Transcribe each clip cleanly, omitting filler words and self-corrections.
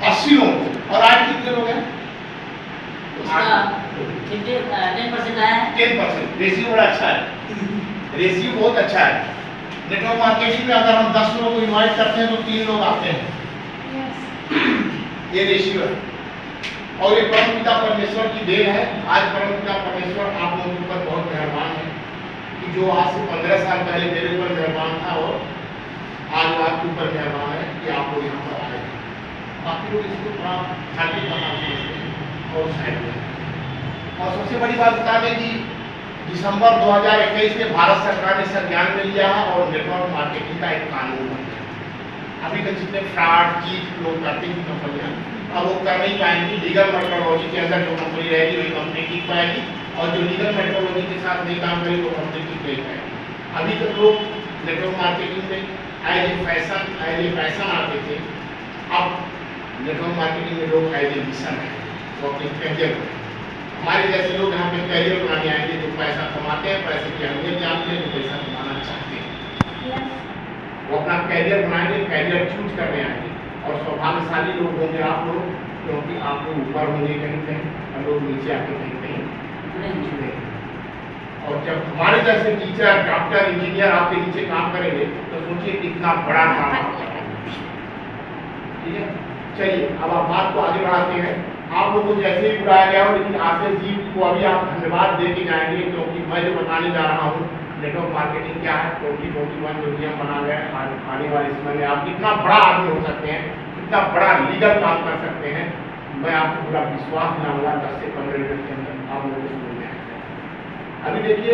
80 लोग, और आज कितने लोग हैं? 10% आया है। 10%। रेशियो बड़ा अच्छा है, रेशियो बहुत अच्छा है। नेटवर्क मार्केटिंग में अगर हम 10 लोगों को इन्वाइट करते हैं तो 3 लोग आते हैं, ये रेशियो है। और ये परम पिता परमेश्वर की देन है। आज परम पिता परमेश्वर आप लोगों के ऊपर बहुत मेहरबान है कि जो आज से 15 साल पहले मेरे ऊपर मेहरबान था, और आज वो आपके ऊपर मेहरबान है कि आप लोग यहाँ पर आए हैं। बाकी लोग इसको थोड़ा खाली का काम समझते हैं और साइड में। और सबसे बड़ी बात बता दें कि दिसंबर 2021 में भारत सरकार ने संज्ञान में लिया है और नेटवर्क मार्केटिंग का एक कानून बन गया। अभी तक जितने फ्रॉड चीज लोग करते हैं कंपनियां, अब वो कर नहीं पाएंगी। लीगल मेट्रोलॉजी के अंदर जो कंपनी रहेगी वही कंपनी टिक पाएगी, और जो लीगल मेट्रोलॉजी के साथ नहीं काम करेगी वो कंपनी टिक नहीं पाएगी। अभी तक लोग नेटवर्क मार्केटिंग में एज ए फैशन आते थे, अब नेटवर्क मार्केटिंग में लोग एज ए मिशन है, वो अपने करियर बनाए। हमारे जैसे लोग यहाँ पे करियर बनाने आएंगे जो पैसा कमाते हैं, पैसे की अहमियत जानते हैं, जो पैसा कमाना चाहते हैं, वो अपना करियर बनाएंगे, करियर चूज करने आएंगे। और सौभाग्यशाली लोग होंगे आप लोग, क्योंकि आप लोग ऊपर होंगे कहीं कहीं और लोग नीचे आके कहीं कहीं जुड़ेंगे। और जब हमारे जैसे टीचर, डॉक्टर, इंजीनियर आपके नीचे काम करेंगे तो सोचिए कितना बड़ा काम आपका है। ठीक है, चलिए अब आप बात को आगे बढ़ाते हैं। आप लोगों को जैसे ही बुलाया गया हो, लेकिन आशीष जी को अभी आप धन्यवाद दे के जाएंगे, क्योंकि मैं जो बताने जा रहा हूँ नेटवर्क मार्केटिंग क्या है, 2021 जो नियम बना गया है, आने वाले समय में आप कितना बड़ा आदमी हो सकते हैं, कितना बड़ा लीगल काम कर सकते हैं, मैं आपको पूरा विश्वास दिलाऊंगा 10 से 15 मिनट के अंदर आप लोगों को समझ में आएगा। अभी देखिए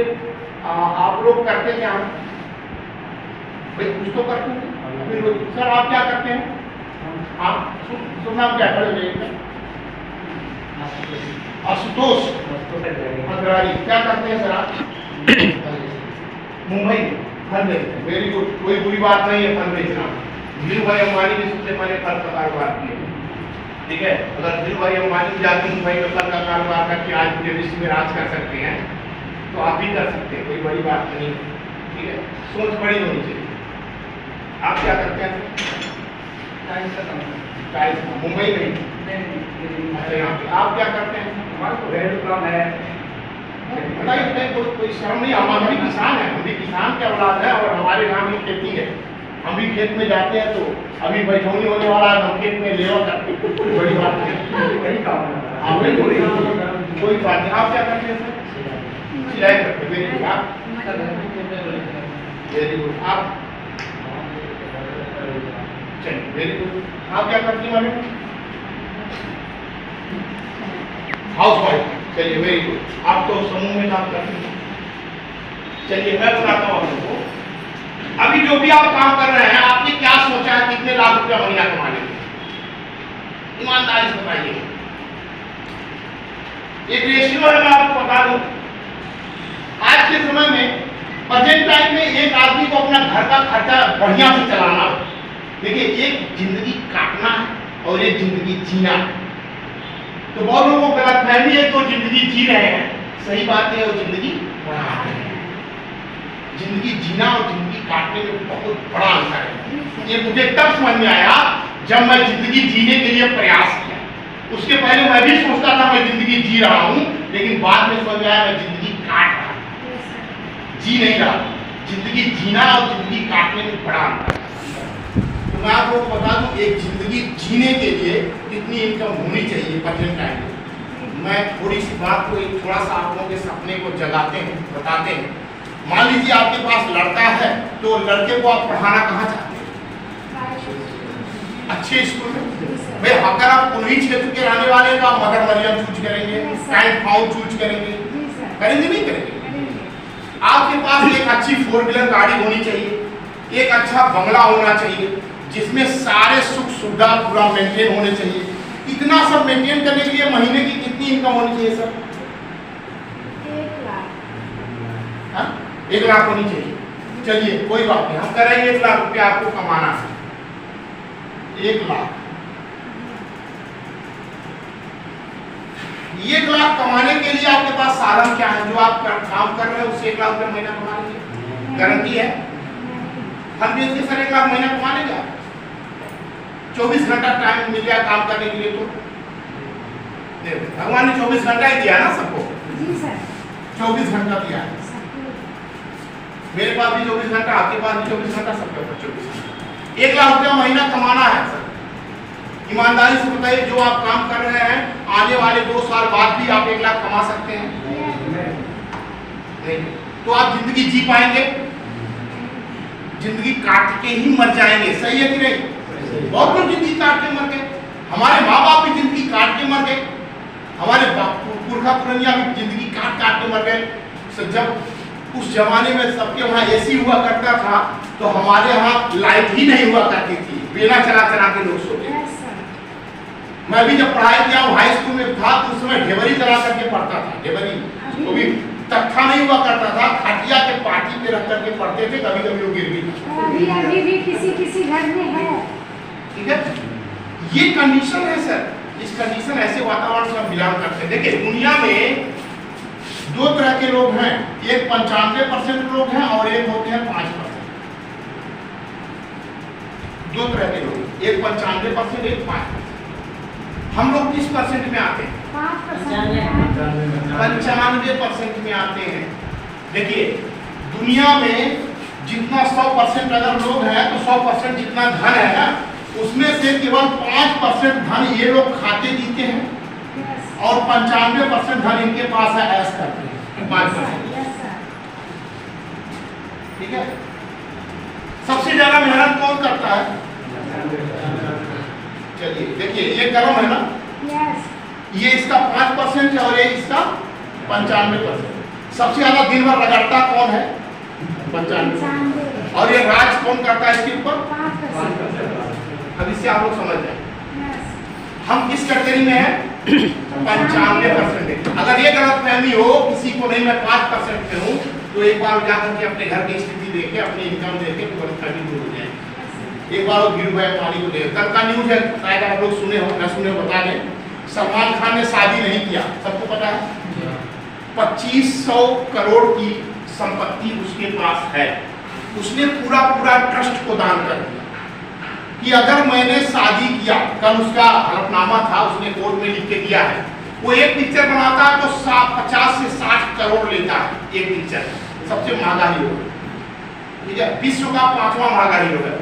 आप लोग करते क्या हैं भाई, कुछ तो करते हैं। फिर सर आप क्या करते हैं? आप सुनना क्या खड़े आशुतोष अग्रवाल क्या करते हैं सर आप? मुंबई फंड बेचते हैं। वेरी गुड, कोई बुरी बात नहीं है फंड बेचना। धीरू भाई अंबानी ने सबसे पहले फल का कारोबार किया, ठीक है। अगर धीरू भाई अंबानी जाके मुंबई में फल का कारोबार करके आज पूरे विश्व में राज कर सकते हैं तो आप भी कर सकते हैं, कोई बड़ी बात नहीं है, ठीक है। सोच बड़ी होनी चाहिए। आप क्या करते हैं? मुंबई में आप क्या करते हैं? हमारा तो रेड प्लान है, बताइए। कोई शर्म नहीं, हम भी किसान हैं, हम भी किसान के औलाद है, और हमारे गांव में खेती है, हम भी खेत में जाते हैं। तो अभी बैठौनी होने वाला है, हम खेत में लेबर करते, बड़ी बात नहीं, वही काम है। हाँ कोई बात नहीं। आप क्या करते हैं सर? सिलाई करते। Very good. आप वेरी गुड। आप चलिए वेरी गुड। आप क्या करती हैं? House wife. चलिए वेरी गुड। आप तो समूह में काम करते हैं। चलिए मैं बताता हूँ आपको, अभी जो भी आप काम कर रहे हैं आपने क्या सोचा है कितने लाख रुपया महीना कमा लेंगे? ईमानदारी से बताइए। एक रेशियो है, मैं आपको बता दूं। आज के समय में प्रेजेंट टाइम में एक आदमी को अपना घर का खर्चा बढ़िया से चलाना है। देखिए, एक जिंदगी काटना है और एक जिंदगी जीना है। तो बहुत लोगों को गलतफहमी है, तो जिंदगी जी रहे हैं, सही बात है, वो जिंदगी काट रहे हैं। जिंदगी जीना और जिंदगी काटने में बहुत बड़ा अंतर है। ये मुझे तब समझ में आया जब मैं जिंदगी जीने के लिए प्रयास किया। उसके पहले मैं भी सोचता था मैं जिंदगी जी रहा हूँ, लेकिन बाद में समझ में आया मैं जिंदगी काट रहा हूँ, जी नहीं रहा। जिंदगी जीना और जिंदगी काटने में बड़ा अंतर है। तो मैं आपको बता दूं, एक जिंदगी जीने के लिए कितनी इनकम होनी चाहिए प्रेजेंट टाइम में। मैं थोड़ी सी बात को थोड़ा सा आप लोगों के सपने को जगाते हैं, बताते हैं। मान लीजिए आपके पास लड़का है, तो लड़के को आप पढ़ाना कहाँ चाहते हैं? अच्छे स्कूल में। भाई अगर आप उन्हीं क्षेत्र के रहने वाले हैं तो आप मदर मरियम चूज करेंगे, काइंड फाउंड चूज करेंगे, करेंगे नहीं करेंगे? आपके पास एक अच्छी 4 व्हीलर गाड़ी होनी चाहिए, एक अच्छा बंगला होना चाहिए, जिसमें सारे सुख सुविधा पूरा मेंटेन होने चाहिए। इतना सब मेंटेन करने के लिए महीने की कितनी इनकम होनी चाहिए सर? 1 लाख होनी चाहिए। चलिए कोई बात नहीं, हम करेंगे 1 लाख रुपया आपको कमाना है। 1 लाख 1 लाख कमाने के लिए आपके पास साधन क्या है? जो आप काम कर रहे हैं उससे 1 लाख रुपया महीना कमा लेंगे, गारंटी है। हम बेच के सर 1 लाख महीना कमा लेंगे आप? 24 घंटा टाइम मिल गया काम करने के लिए तो भगवान ने 24 घंटा ही दिया ना सबको। जी सर। 24 घंटा दिया है। मेरे पास भी 24 घंटा, आपके पास भी 24 घंटा, सबके पास 24 घंटा। 1 लाख रुपया महीना कमाना है सर। ईमानदारी से बताइए, जो आप काम कर रहे हैं आने वाले 2 साल बाद भी आप 1 लाख कमा सकते हैं? नहीं। तो आप जिंदगी जी पाएंगे? जिंदगी काट के ही मर जाएंगे, सही है कि नहीं? बहुत लोग जिंदगी काट के मर गए। हमारे माँ बाप भी जिंदगी काट के मर गए, हमारे पुरखा पुरनिया भी जिंदगी काट के मर गए। जब उस जमाने में सबके वहाँ एसी हुआ करता था तो हमारे यहाँ लाइट ही नहीं हुआ करती थी, बेला चला के लोग सोते। मैं भी जब पढ़ाई किया हूँ हाई स्कूल में था तो उस समय ढेबरी चला करके पढ़ता था। ढेबरी वो भी तख्ता नहीं हुआ करता था, खटिया के पार्टी पे रख करके पढ़ते थे, कभी कभी वो गिर भी था। अभी भी किसी घर में है। ठीक है, ये कंडीशन है सर। इस कंडीशन ऐसे वातावरण से हम बिलोंग करते हैं। देखिए दुनिया में 2 तरह के लोग हैं, एक 95% लोग हैं और एक होते हैं 5%। 2 तरह के लोग, एक 95%, एक 5%। हम लोग किस परसेंट में आते हैं? 95% में आते हैं। देखिए दुनिया में जितना 100% अगर लोग हैं तो 100% जितना धन है ना, उसमें से केवल 5% धन ये लोग खाते पीते हैं और 95% धन इनके पास है, ऐश करते हैं 5%। ठीक है, सबसे ज्यादा मेहनत कौन करता है? चलिए देखिए, ये कर्म है ना, ये इसका 5% है और ये इसका 95%। सबसे ज्यादा दिन भर रगड़ता कौन है? 95%। और ये राज कौन करता है इसके ऊपर? 5%। अब इससे आप लोग समझ जाए हम किस कैटेगरी में है? 95%। अगर ये गलतफहमी हो किसी को, नहीं मैं 5% पे हूँ, तो एक बार जाकर के अपने घर की स्थिति देखे, अपनी इनकम देखे तो गलतफहमी दूर हो जाए। एक बार वो गिर गए पानी को देख, कल का न्यूज है, शायद आप लोग सुने हो, मैं सुने बता दें। सलमान खान ने शादी नहीं किया, सबको पता है। 2500 करोड़ की संपत्ति उसके पास है। उसने पूरा ट्रस्ट को दान कर दिया कि अगर मैंने शादी किया, कल उसका हलफनामा था, उसने कोर्ट में लिख के दिया है, वो एक पिक्चर बनाता है तो 50 से 60 करोड़ लेता है एक पिक्चर। सबसे महंगा हीरो, ठीक है, विश्व का 5वां महंगा हीरो है।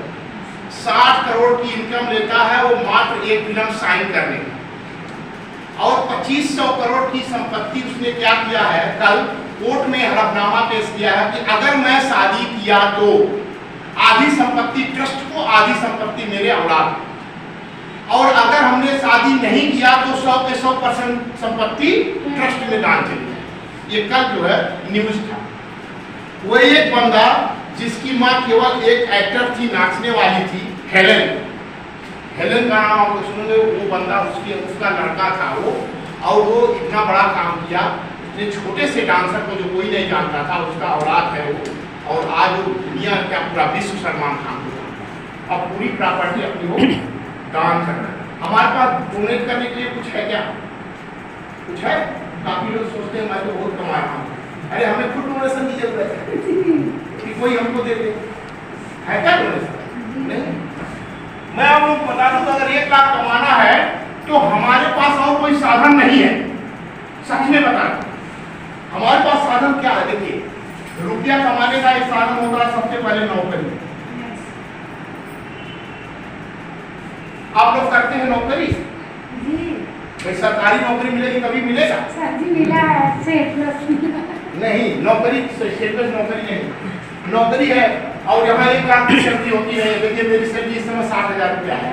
60 करोड़ की इनकम लेता है वो मात्र एक फिल्म साइन करने का। और 2500 करोड़ की संपत्ति उसने क्या किया है, कल कोर्ट में हलफनामा पेश किया है कि अगर मैं शादी किया तो आधी संपत्ति ट्रस्ट को, आधी संपत्ति मेरे औलाद, और अगर हमने शादी नहीं किया तो 100 के 100% संपत्ति ट्रस्ट में दान चली जाए। ये कल जो है न्यूज था। वो एक बंदा जिसकी माँ केवल एक एक्टर थी, नाचने वाली थी, हेलन का नाम आप लोग सुनोगे। वो बंदा उसका लड़का था वो, और वो इतना बड़ा काम किया। इतने छोटे से डांसर को जो कोई नहीं जानता था, उसका औलाद है वो, और आज वो दुनिया का पूरा विश्व सलमान खान को, अब पूरी प्रॉपर्टी अपनी वो दान कर रहा है। हमारे पास डोनेट करने के लिए कुछ है क्या? कुछ है? काफी लोग सोचते हैं मैं तो बहुत कमा रहा हूँ। अरे हमें खुद डोनेशन की जरूरत है कि कोई हमको दे दे, है क्या डोनेशन? नहीं। मैं आप लोगों को बता दूं, अगर 1 लाख कमाना है तो हमारे पास और कोई साधन नहीं है। सच में बता दूं, हमारे पास साधन क्या है? देखिए रुपया कमाने का एक साधन होता है सबसे पहले नौकरी। आप लोग करते हैं नौकरी? भाई सरकारी नौकरी मिलेगी कभी मिलेगा? सर जी मिला है, नहीं, नौकरी नौकरी नहीं, नौकरी है और यहाँ 1 लाख की सैलरी होती है। देखिए मेरी सैलरी इस समय 60,000 रुपया है।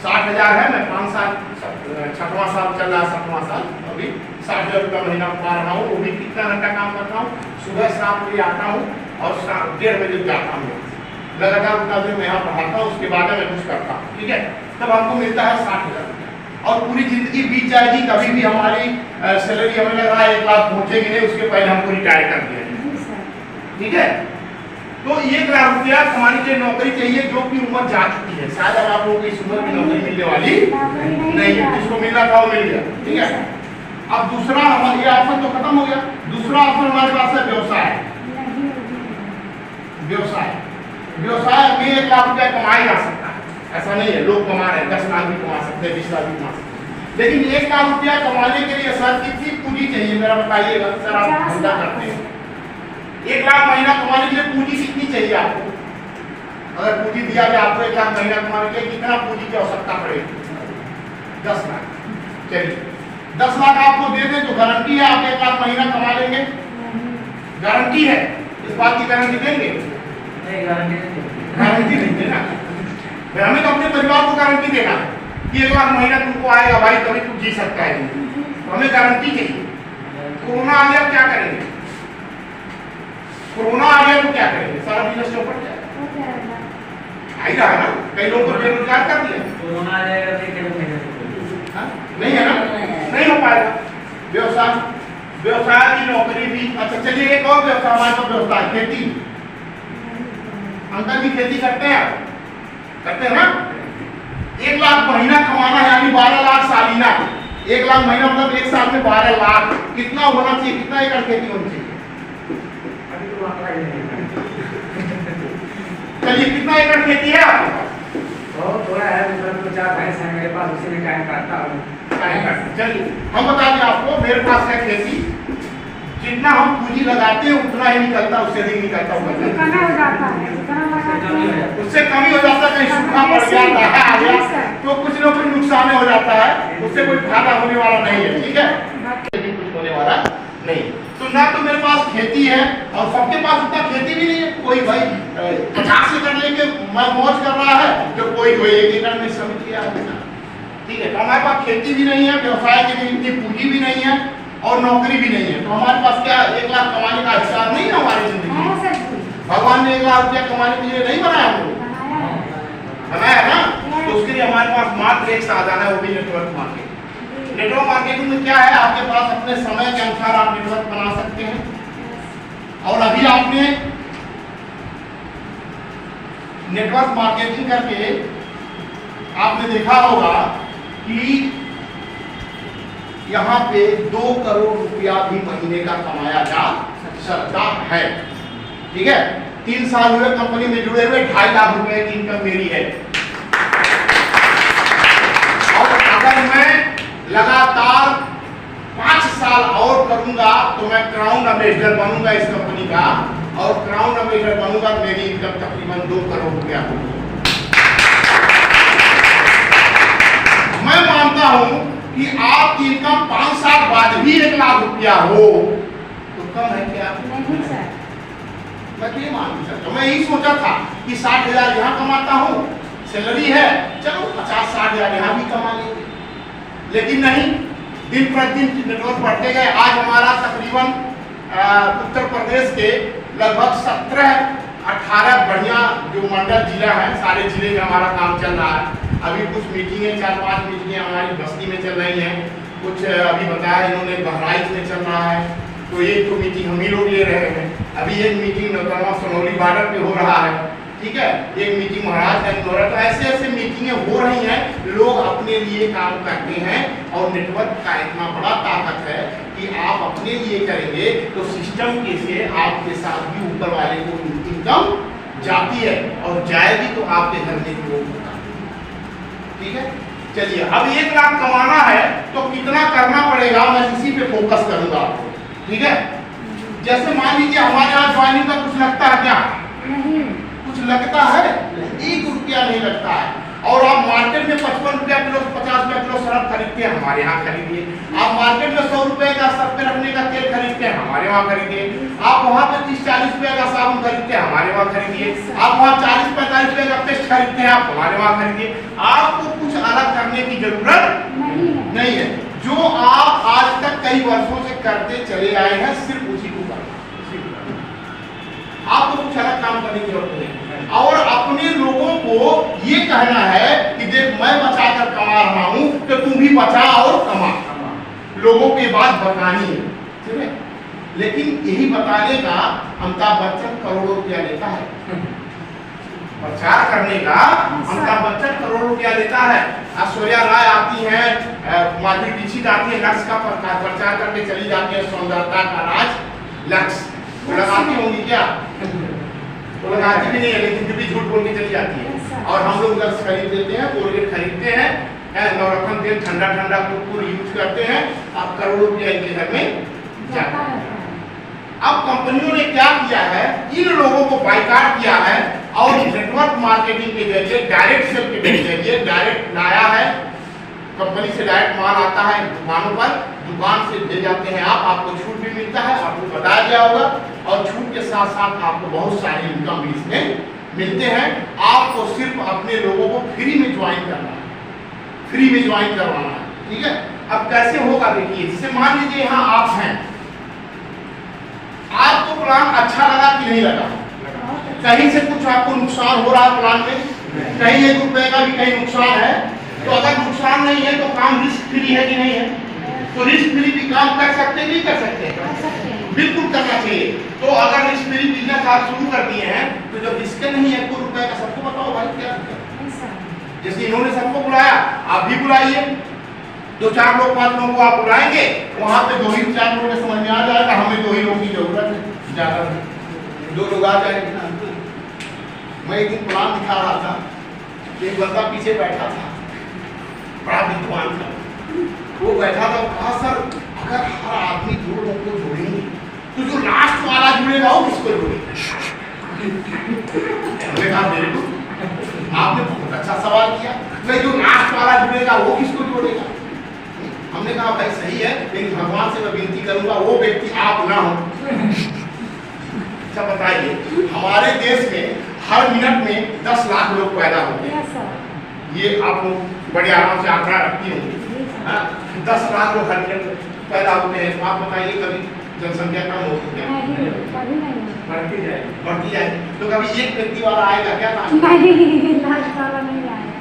60,000 है, मैं 5 साल 6वां साल चल रहा, 7वां साल, अभी 60,000 रुपया महीना पा रहा हूँ। वो भी कितना घंटा काम करता हूँ? सुबह 7 बजे आता हूँ और 1:30 बजे जाता हूँ। लगातार उतना देर मैं यहाँ पढ़ाता हूँ, उसके बाद मैं कुछ करता हूँ, ठीक है। तब हमको मिलता है 60,000 रुपया और पूरी जिंदगी बीत जाएगी, कभी भी हमारी सैलरी हमें लग रहा है 1 लाख पहुँचेगी नहीं, उसके पहले हमको रिटायर कर दिया जाए, ठीक है। तो 1 लाख रुपया कमाने के लिए नौकरी चाहिए जो कि उम्र जा चुकी है। शायद अब आप लोगों को इस उम्र में नौकरी मिलने वाली नहीं है, जिसको मिलना था वो मिल गया, ठीक है। अब दूसरा हमारे ऑप्शन तो खत्म हो गया। दूसरा ऑप्शन हमारे पास है व्यवसाय। व्यवसाय में 1 लाख रुपया कमाया जा सकता है। ऐसा नहीं है, लोग कमा रहे हैं, 10 लाख भी कमा सकते हैं, 20 लाख भी कमा सकते हैं। लेकिन 1 लाख रुपया कमाने के लिए सर कितनी पूंजी चाहिए, मेरा बताइएगा सर। आप धंधा करते हैं, 1 लाख महीना कमाने के लिए पूंजी कितनी चाहिए आपको? अगर पूंजी दिया जाए आपको 1 लाख महीना कमाने के लिए, कितना पूंजी की आवश्यकता पड़ेगी? 10 लाख। चलिए 10 लाख आपको दे दें तो गारंटी है आप 1 लाख महीना कमा लेंगे? गारंटी है, इस बात की गारंटी देंगे? गारंटी नहीं देना, हमें तो अपने परिवार को गारंटी देना है कि 1 लाख महीना तुमको आएगा भाई, तभी तू जी सकता है। तो हमें गारंटी चाहिए। कोरोना आ गया क्या करेंगे? कोरोना आ गया तो क्या करेंगे? सारा बिजनेस चौपट जाएगा। आई रहा है ना, कई लोगों को बेरोजगार कर दिया। कोरोना आ जाएगा तो नहीं है ना, नहीं हो पाएगा। व्यवसाय की नौकरी भी। अच्छा चलिए एक और व्यवसाय, हमारे पास व्यवसाय खेती। अंकल जी खेती करते हैं आप? करते हैं ना? 1 लाख महीना कमाना है यानी 12 लाख सालीना। 1 लाख महीना मतलब 1 साल में 12 लाख। कितना होना चाहिए, कितना एकड़ खेती होनी चाहिए? अभी तो आंकड़ा ही नहीं चलिए कितना एकड़ खेती है आपके पास? बहुत थोड़ा है, मतलब 4 भैंस है मेरे पास, उसी में टाइम काटता हूँ। चलिए हम बता दें आपको, मेरे पास है खेती। जितना हम पूंजी लगाते हैं उतना ही निकलता, उससे अधिक निकलता होगा। जितना हो जाता है, जितना लगाते हैं उससे कम ही हो जाता है। कहीं सूखा पड़ गया, दाहा आ गया तो कुछ न कुछ नुकसान हो जाता है, उससे कोई फायदा होने वाला नहीं है। ठीक है, कुछ होने वाला नहीं। तो ना तो मेरे पास खेती है और सबके पास उतना खेती भी नहीं है। कोई भाई 50 एकड़ लेके मौज कर रहा है, तो कोई 1 एकड़ में सब किया है। ठीक है, तो हमारे पास खेती भी नहीं है, व्यवसाय के लिए इतनी पूंजी भी नहीं है और नौकरी भी नहीं है। तो हमारे पास क्या 1 लाख कमाने का हिसाब नहीं है हमारी जिंदगी। भगवान ने 1 लाख रुपया कमाने के लिए नहीं बनाया हमको, बनाया ना। तो उसके लिए हमारे पास मात्र एक साधन है, वो भी नेटवर्क मार्केटिंग। नेटवर्क मार्केटिंग में क्या है, आपके पास अपने समय के अनुसार आप नेटवर्क बना सकते हैं। और अभी आपने नेटवर्क मार्केटिंग करके आपने देखा होगा कि यहाँ पे 2 करोड़ रुपया भी महीने का कमाया जा सकता है। ठीक है, 3 साल हुए कंपनी में जुड़े हुए, 2.5 लाख रुपए की इनकम मेरी है। और अगर मैं लगातार 5 साल और करूंगा तो मैं क्राउन एम्बेसडर बनूंगा इस कंपनी का, और क्राउन एम्बेसडर बनूंगा तो मेरी इनकम तकरीबन 2 करोड़ रुपया होगी। मैं मानता हूं कि आपकी इनकम 5 साल बाद भी 1 लाख रुपया हो तो कम है क्या? नहीं सर, मैं ये मान सकता हूं। मैं यही सोचा था कि 60,000 यहाँ कमाता हूँ, सैलरी है, चलो 50-60 हजार यहाँ भी कमा लेंगे। लेकिन नहीं, दिन प्रतिदिन नेटवर्क बढ़ते गए। आज हमारा तकरीबन उत्तर प्रदेश के लगभग 17-18 बढ़िया जो मंडल जिला है, सारे जिले में हमारा काम चल रहा है। अभी कुछ मीटिंगें, 4-5 मीटिंगें हमारी बस्ती में चल रही हैं, कुछ अभी बताया इन्होंने बहराइच में चल रहा है, तो एक तो मीटिंग हम ही लोग ले रहे हैं। अभी एक मीटिंग नौतनवा सोनौली बॉर्डर पे हो रहा है। ठीक है, एक मीटिंग महाराजगंज में हो रहा है। तो ऐसे ऐसे मीटिंगें हो रही हैं, लोग अपने लिए काम करते हैं। और नेटवर्क का इतना बड़ा ताकत है कि आप अपने लिए करेंगे तो सिस्टम के से आपके साथ भी ऊपर वाले को इनकम जाती है, और जाएगी तो आपके घर में लोग होता है। ठीक है, चलिए अब 1 लाख कमाना है तो कितना करना पड़ेगा, मैं इसी पे फोकस करूंगा आपको। ठीक है, जैसे मान लीजिए हमारे यहाँ ज्वाइनिंग का कुछ लगता है क्या? नहीं, कुछ लगता है? 1 रुपया नहीं लगता है। और आप मार्केट में 55 रुपया किलो, 50 रुपया किलो सरफ खरीदते हैं, हमारे यहाँ खरीदिए। आप मार्केट में 100 रुपए का सरफ पे रखने का तेल खरीदते हैं, हमारे वहाँ खरीदिए। आप वहाँ पे 30-40 रुपए का साबुन खरीदते हैं, हमारे वहाँ खरीदिए। आप वहाँ 40-45 रुपए का पेस्ट खरीदते हैं, आप हमारे वहाँ खरीदिए। आपको कुछ अलग करने की जरूरत नहीं है। जो आप आज तक कई वर्षों से करते चले आए हैं, सिर्फ उसी को करना। आपको कुछ अलग काम करने की जरूरत नहीं। और अपने लोगों को ये कहना है कि देख मैं बचाकर कमा रहा हूं, तो तुम भी बचा और कमा। लोगों की बात बतानी है, ठीक है। लेकिन यही बताने का अमिताभ बच्चन करोड़ों रुपया लेता है। प्रचार करने का अमिताभ बच्चन करोड़ों रुपया लेता है। ऐश्वर्या राय आती है, माधुरी दीक्षित आती है, लक्ष्य का प्रचार करके चली जाती है, सौंदर्यता का राज लक्ष्य लगाती होंगी क्या? वो लगाती भी नहीं है, लेकिन फिर भी झूठ बोल के चली जाती है। और हम लोग उधर से खरीद लेते हैं, कोलगेट खरीदते हैं, नवरत्न तेल ठंडा ठंडा कुरकुर यूज करते हैं। अब करोड़ों रुपया इनके घर में जाता है। अब कंपनियों ने क्या किया है, इन लोगों को बाइकाट किया है और नेटवर्क मार्केटिंग के जरिए, डायरेक्ट सेल के जरिए डायरेक्ट लाया है। कंपनी से डायरेक्ट माल आता है दुकानों पर, दुकान से ले जाते हैं आपको छूट भी मिलता है, आपको बताया गया होगा, और छूट के साथ साथ आपको बहुत सारे इनकम भी इसमें मिलते हैं। आपको सिर्फ अपने लोगों को फ्री में ज्वाइन करना है, फ्री में ज्वाइन करवाना है, ठीक है। अब कैसे होगा देखिए, जैसे मान लीजिए यहाँ आप हैं, आपको प्लान अच्छा लगा कि नहीं लगा, कहीं से कुछ आपको नुकसान हो रहा है प्लान में, कहीं 1 रुपए का भी कहीं नुकसान है, तो अगर नुकसान नहीं है तो काम रिस्क फ्री है कि नहीं है, तो रिस्क फ्री भी काम कर सकते हैं, नहीं कर सकते हैं, बिल्कुल करना चाहिए। तो अगर रिस्क फ्री बिजनेस आप शुरू कर दिए हैं तो जब रिस्क नहीं है 1 रुपए का, सबको बताओ भाई क्या, जैसे इन्होंने सबको बुलाया, आप भी बुलाइए, 2-4 लोग 5 लोगों को आप बुलाएंगे, वहां पे 2 ही 4 लोगों समझ में आ जाएगा, हमें 2 ही लोगों की जरूरत है, ज्यादा 2 लोग आ जाएंगे ना। मैं एक दिन प्लान दिखा रहा था, एक बंदा पीछे बैठा था, बड़ा विद्वान था, वो बैठा था, कहा सर अगर हर आदमी 2 लोग को जोड़ेंगे तो जो लास्ट वाला जुड़ेगा वो किसको जोड़ेगा? हमने कहा मेरे को, आपने बहुत अच्छा सवाल किया, मैं जो लास्ट वाला जुड़ेगा वो किसको जोड़ेगा? हमने कहा भाई सही है, लेकिन भगवान से मैं विनती करूंगा वो व्यक्ति आप ना हो। अच्छा बताइए, हमारे देश में हर मिनट में 10 लाख लोग पैदा होते हैं, ये आप लोग बड़े आराम से आंकड़ा रखती होंगी, 10 लाख लोग हर मिनट पैदा होते हैं। आप बताइए कभी जनसंख्या कम होती है, बढ़ती जाए, तो कभी एक व्यक्ति वाला आएगा क्या? नहीं, लास्ट वाला नहीं आएगा।